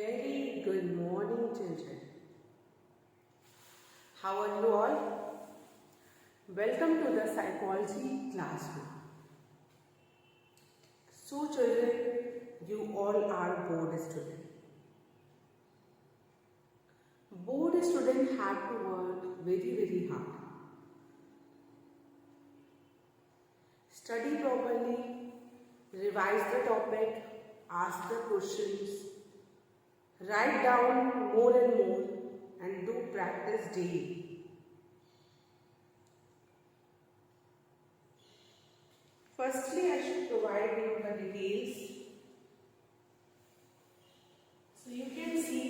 Very good morning, children. How are you all? Welcome to the psychology classroom. So, children, you all are board students. Board students have to work very hard. Study properly, revise the topic, ask the questions, write down more and more, and do practice daily. Firstly, I should provide you the details. So you can see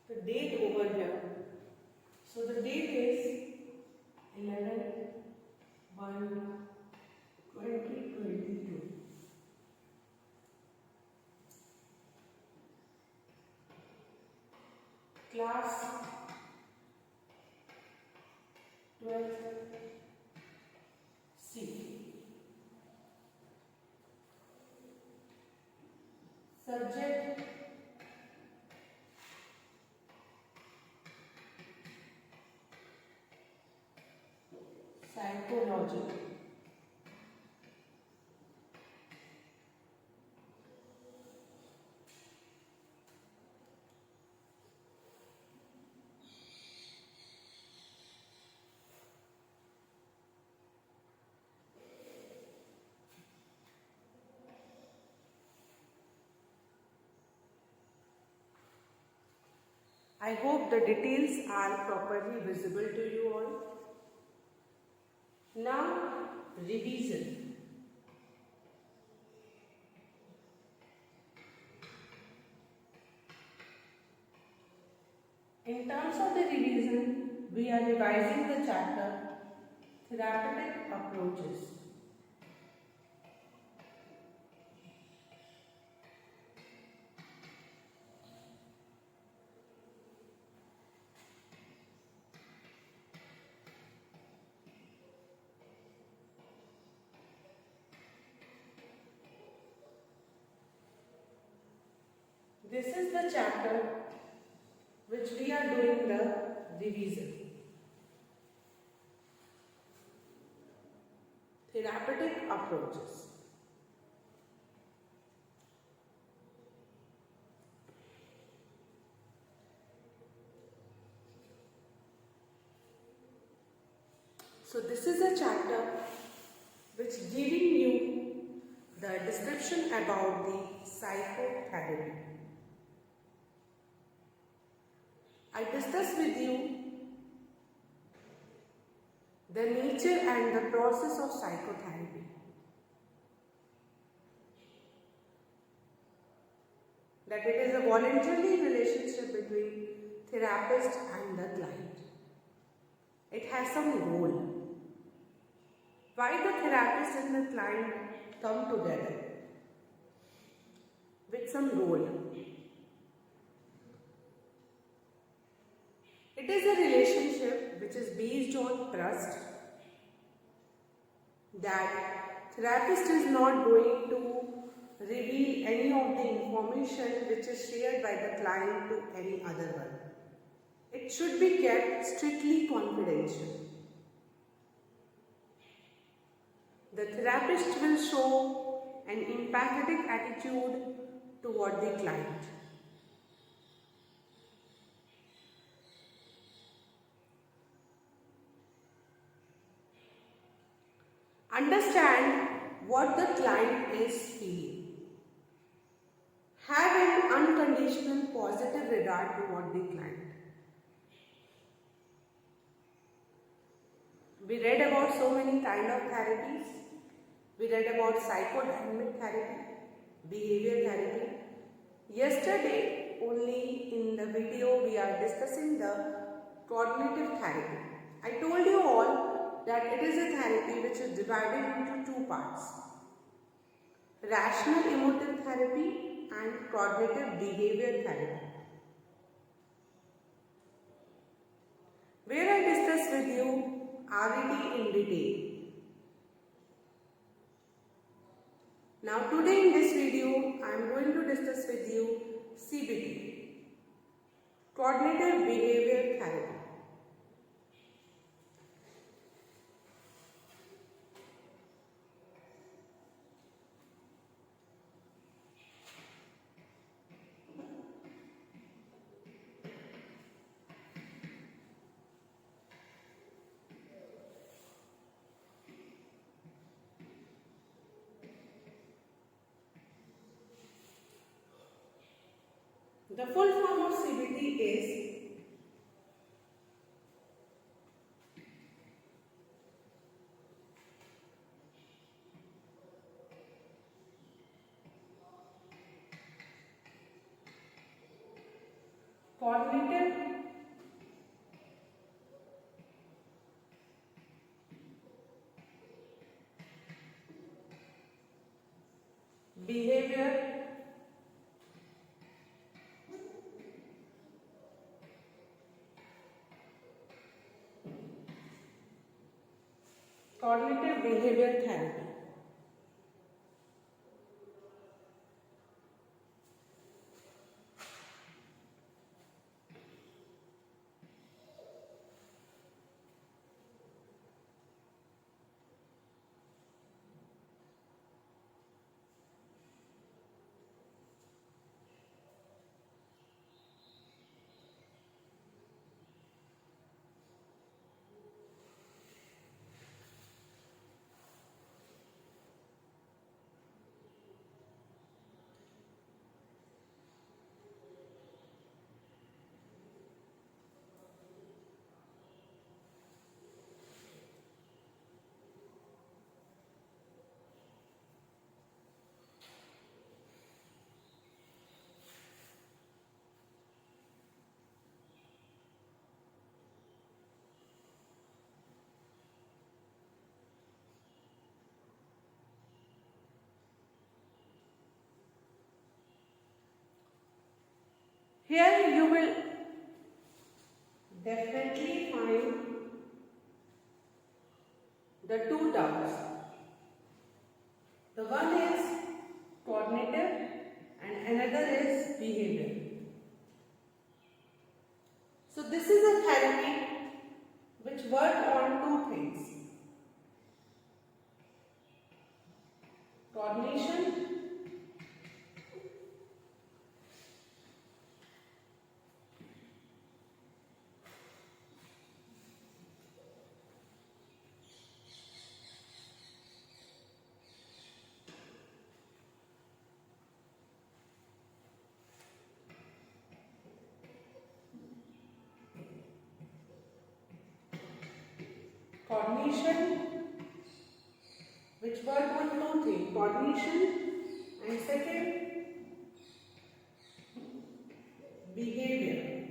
the date over here. So the date is 11/1/2022. Class 12th C. Subject psychology. I hope the details are properly visible to you all. Now, revision. In terms of the revision, we are revising the chapter Therapeutic Approaches. This is the chapter which we are doing the revision. Therapeutic approaches. So this is a chapter which giving you the description about the psychotherapy. I discuss with you the nature and the process of psychotherapy. That it is a voluntary relationship between therapist and the client. It has some role. Why the therapist and the client come together? With some role. It is a relationship which is based on trust, that therapist is not going to reveal any of the information which is shared by the client to any other one. It should be kept strictly confidential. The therapist will show an empathetic attitude toward the client. Understand what the client is feeling. Have an unconditional positive regard toward the client. We read about so many kind of therapies. We read about psychodynamic therapy, behavior therapy. Yesterday, only in the video we are discussing the cognitive therapy. I told you all that it is a therapy which is divided into two parts: rational emotive therapy and cognitive behavior therapy, where I discuss with you RET in detail. Now today in this video I am going to discuss with you CBT, cognitive behavior therapy. The full form of CBT is cognitive behavior therapy. Here you will definitely find the two terms. The one is cognitive and another is behavior. So this is a therapy which works on two things: cognition which work on two things: cognition and second behavior.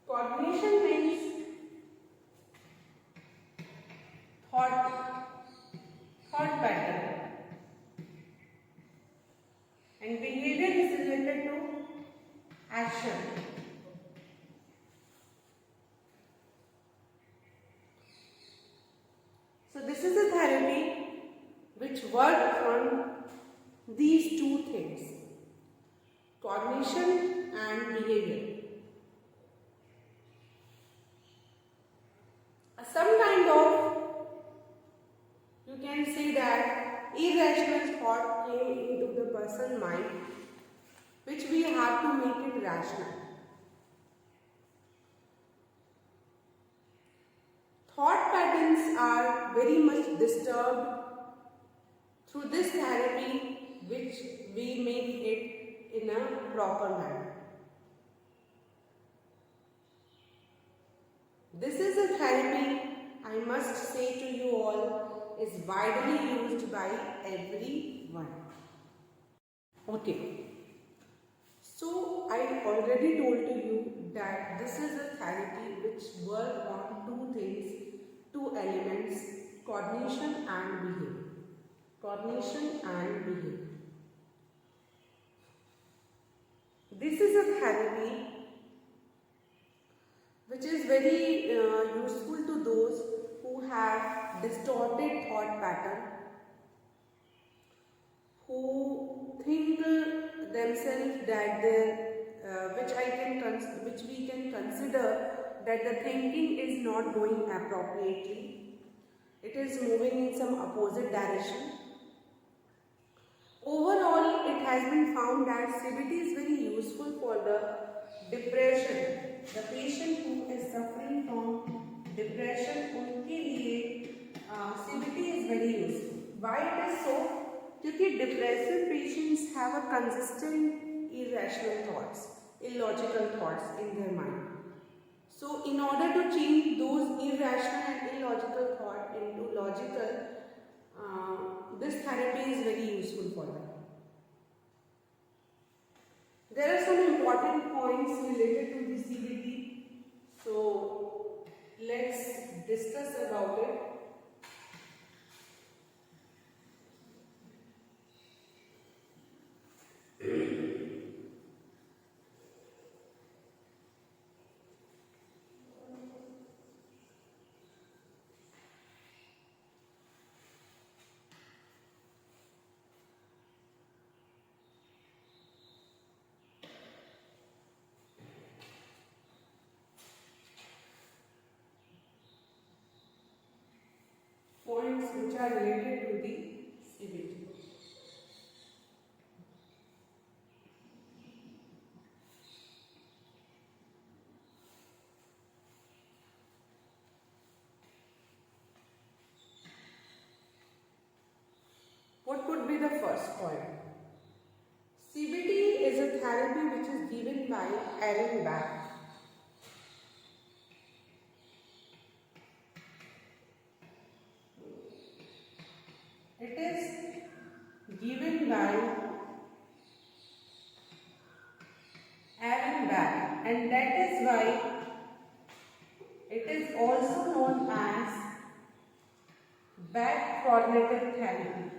Cognition means thought pattern, and behavior is related to action. So this is a therapy which works on these two things: cognition and behavior. Some kind of, you can say that, irrational thought came into the person's mind, which we have to make it rational. Thought patterns are very much disturbed through this therapy, which we make it in a proper manner. This is a therapy, I must say to you all, is widely used by everyone. Okay. So I already told to you that this is a therapy which works on two things, two elements, cognition and behavior. Cognition and behavior. This is a therapy which is very useful to those who have distorted thought pattern, who think themselves that which we can consider that the thinking is not going appropriately, it is moving in some opposite direction. Overall, it has been found that CBT is very useful for the depression. The patient who is suffering from depression, उनके लिए CBT is very useful. Why it is so? क्योंकि depressive patients have a consistent irrational thoughts, illogical thoughts in their mind. So, in order to change those irrational and illogical thoughts into logical, this therapy is very useful for them. There are some important points related to the CBT. So, let's discuss about it. Points which are related to the CBT. What could be the first point? CBT is a therapy which is given by Aaron Beck. It is given by Aaron Beck, and that is why it is also known as Beck cognitive therapy,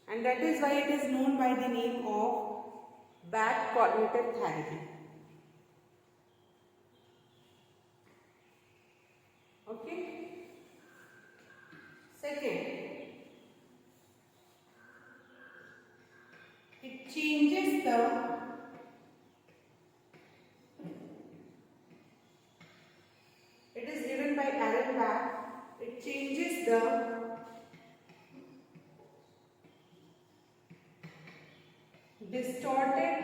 and that is why it is known by the name of Beck cognitive therapy. Okay. Second, it changes the it is given by Aaron Beck. It changes the distorted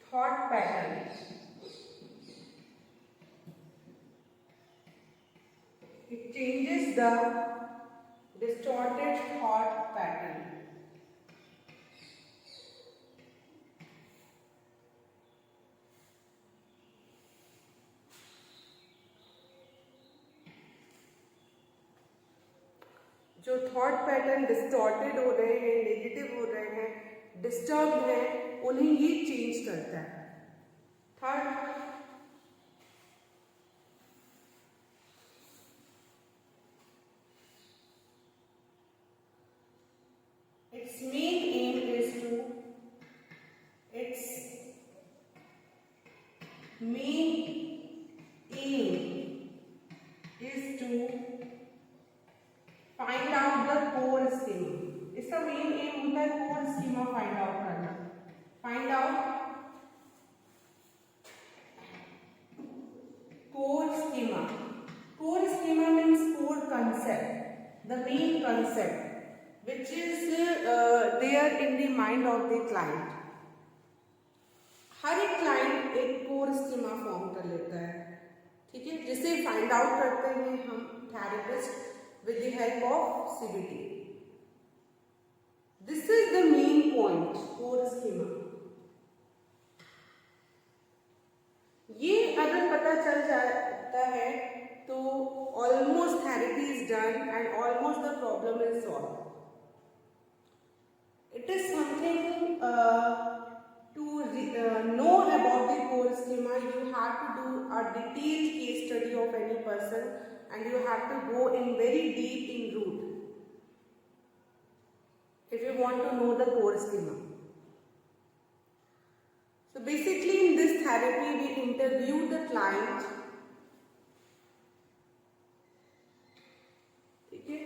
thought pattern. It changes the distorted thought pattern. जो thought pattern distorted हो रहे हैं, negative हो रहे हैं, disturb हैं, उन्हें ये चेंज करता है. Third, its main aim is to find out the core schema. इसका मेन एम होता है कोर स्कीमा फाइंड आउट करना. Find out core schema. Core schema means core concept, the main concept which is there in the mind of the client. हर एक client एक core schema form कर लेता है, ठीक है, जिसे फाइंड आउट करते हैं हम therapist with the help of CBT. This is the main point, core schema. ये अगर पता चल जाता है तो almost therapy is done and almost the problem is solved. It is something to know about the core schema. You have to do a detailed case study of any person and you have to go in very deep in root if you want to know the core schema. So basically in this therapy we interview the client. Okay?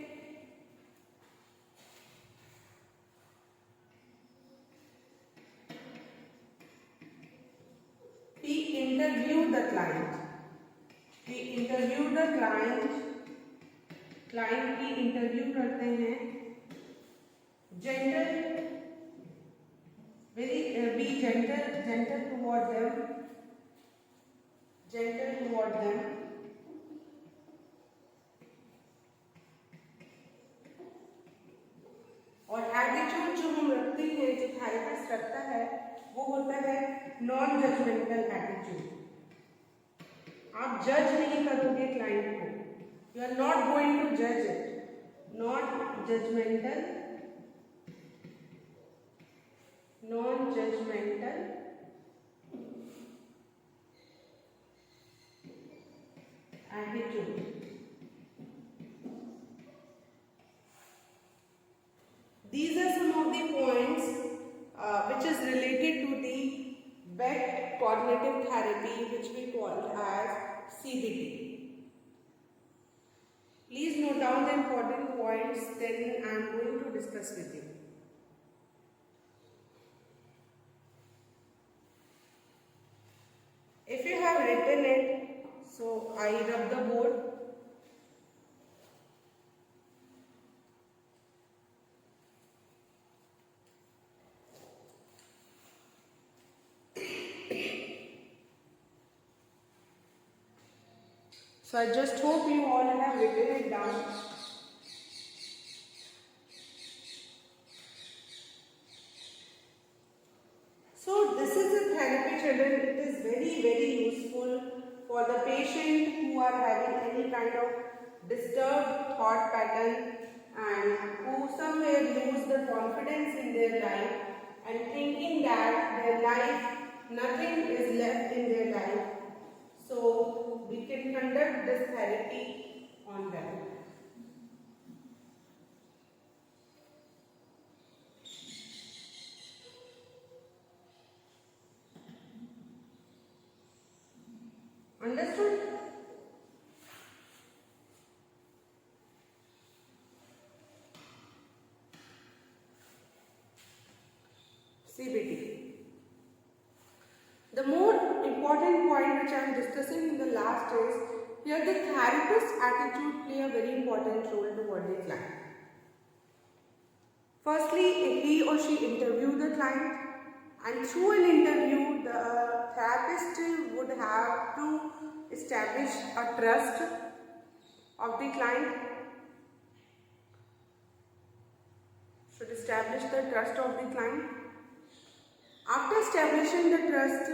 We interview the client. We interview the client. Client की interview करते हैं. Gentle, be gentle toward them. Gentle toward them. और attitude जो हम रखते हैं, जो therapist रखता है, वो होता है नॉन जजमेंटल एटीट्यूड. आप जज नहीं करोगे क्लाइंट को. You are not going to judge it. Not judgmental. Non-judgmental attitude. These are some of the points which is related to the Beck cognitive therapy, which we call as CBT. Please note down the important points, then I am going to discuss with you. If you have written it, so I rub the board. So I just hope you all have written it down. So this is a therapy, children. It is very useful for the patient who are having any kind of disturbed thought pattern and who somewhere lose the confidence in their life and thinking that their life, nothing is left in their life. So we can conduct this therapy on them. Understood? CBT. The more important point which I am discussing in the last is, here the therapist's attitude play a very important role toward the client. Firstly, he or she interview the client, and through an interview the therapist would have to establish a trust of the client. Should establish the trust of the client. After establishing the trust,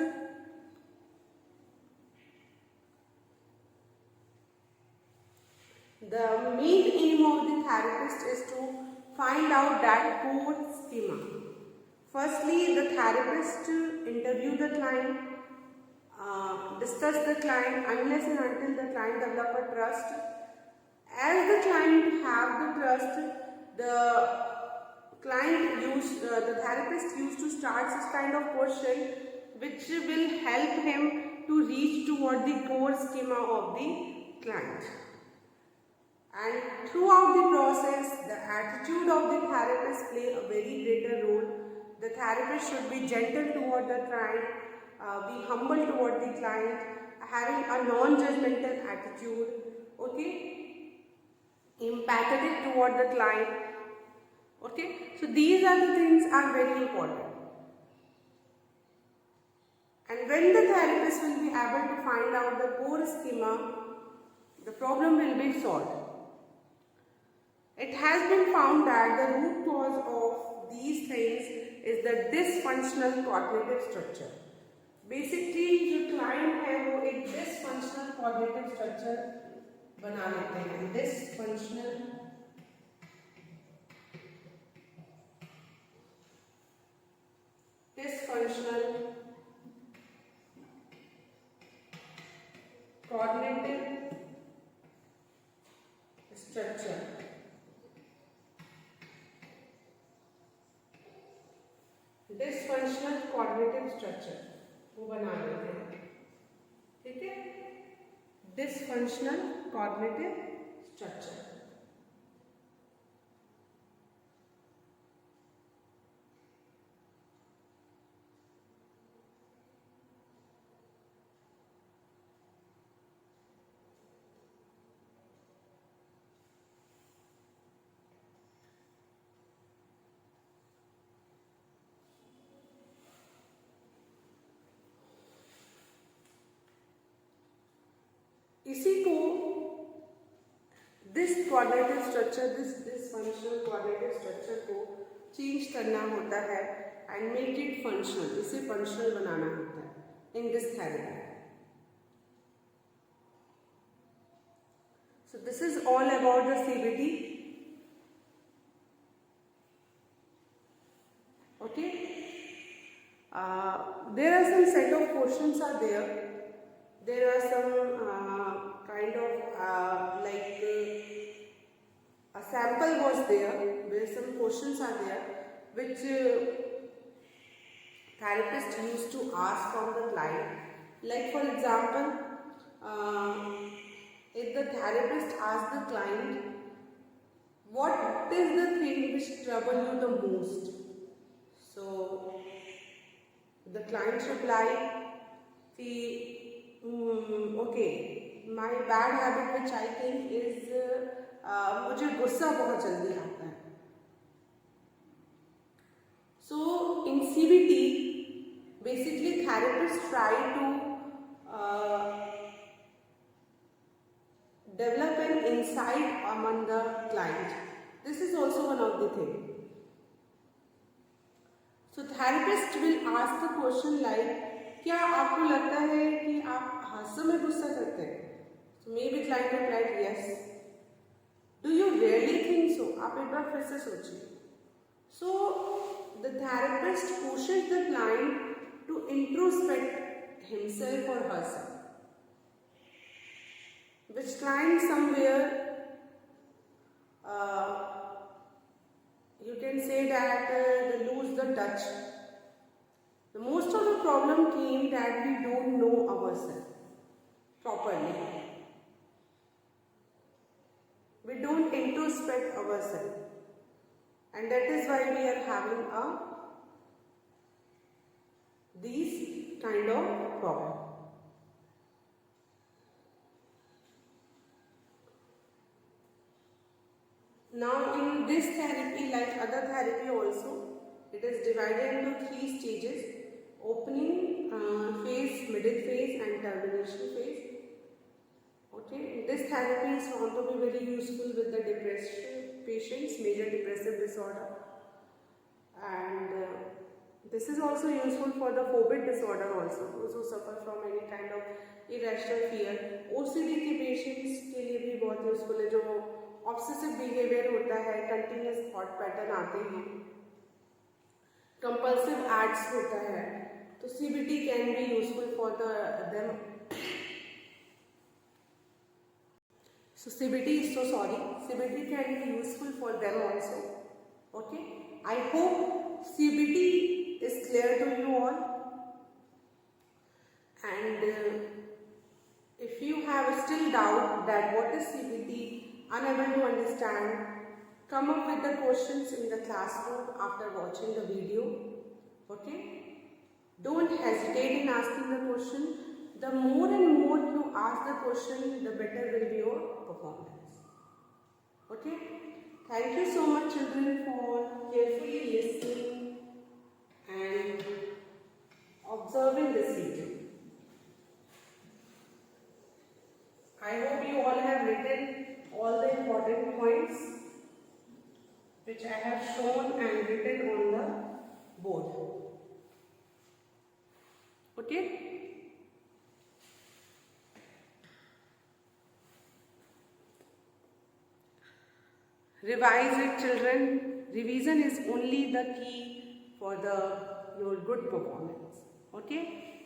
the main aim of the therapist is to find out that core schema. Firstly, the therapist interview the client, discuss the client unless and until the client develop a trust. As the client have the trust, the therapist used to start this kind of question which will help him to reach toward the core schema of the client. And throughout the process, the attitude of the therapist play a very greater role. The therapist should be gentle toward the client, be humble toward the client, having a non-judgmental attitude, okay, empathetic toward the client. Okay, so these are the things are very important. And when the therapist will be able to find out the core schema, the problem will be solved. It has been found that the root cause of these things is the dysfunctional cognitive structure. Basically, जो client है वो एक dysfunctional cognitive structure बना लेते हैं। Dysfunctional coordinative structure. Dysfunctional coordinative structure वो बना लेते हैं, ठीक है। Dysfunctional coordinative structure. इसी को this coordinative structure, this functional coordinative structure को चेंज करना होता है एंड मेक इट फंक्शनल, इसे फंक्शनल बनाना होता है in this therapy. So this is all about the CBT. Okay. There are some set of questions are there. There are some kind of like a sample was there where some questions are there which therapist used to ask from the client. Like for example, if the therapist asks the client, what is the thing which trouble you the most? So the client reply, okay, my bad habit which I think is मुझे गुस्सा बहुत जल्दी आता है. So in CBT, basically therapists try to develop an insight among the client. This is also one of the things. So therapist will ask the question like, क्या आपको लगता है कि आप हर समय गुस्सा करते हैं? So maybe client replied yes. Do you really think so? आप एक बार फिर से सोचिए. So the therapist pushes the client to introspect himself or herself, which client somewhere you can say that they lose the touch. The most of the problem came that we don't know ourselves properly. We don't introspect ourselves, and that is why we are having these kind of problem. Now in this therapy, like other therapy also, it is divided into 3 stages: opening phase, middle phase and termination phase. Okay, this therapy is found to be very useful with the depression patients, major depressive disorder, and this is also useful for the phobic disorder also, those who suffer from any kind of irrational fear. OCD के patients के लिए भी बहुत useful है, जो obsessive behavior होता है, continuous thought pattern आते हैं, compulsive acts होता है, तो CBT can be useful for them. So CBT can be useful for them also. Okay, I hope CBT is clear to you all, and if you have still doubt that what is CBT, unable to understand, come up with the questions in the classroom after watching the video. Okay, don't hesitate in asking the question. The more and more you ask the question, the better will be your performance. Okay, thank you so much children for carefully listening and observing this video. I hope you all have written all the important points which I have shown and written on the board. Okay. Revise it, children. Revision is only the key for your good performance. Okay.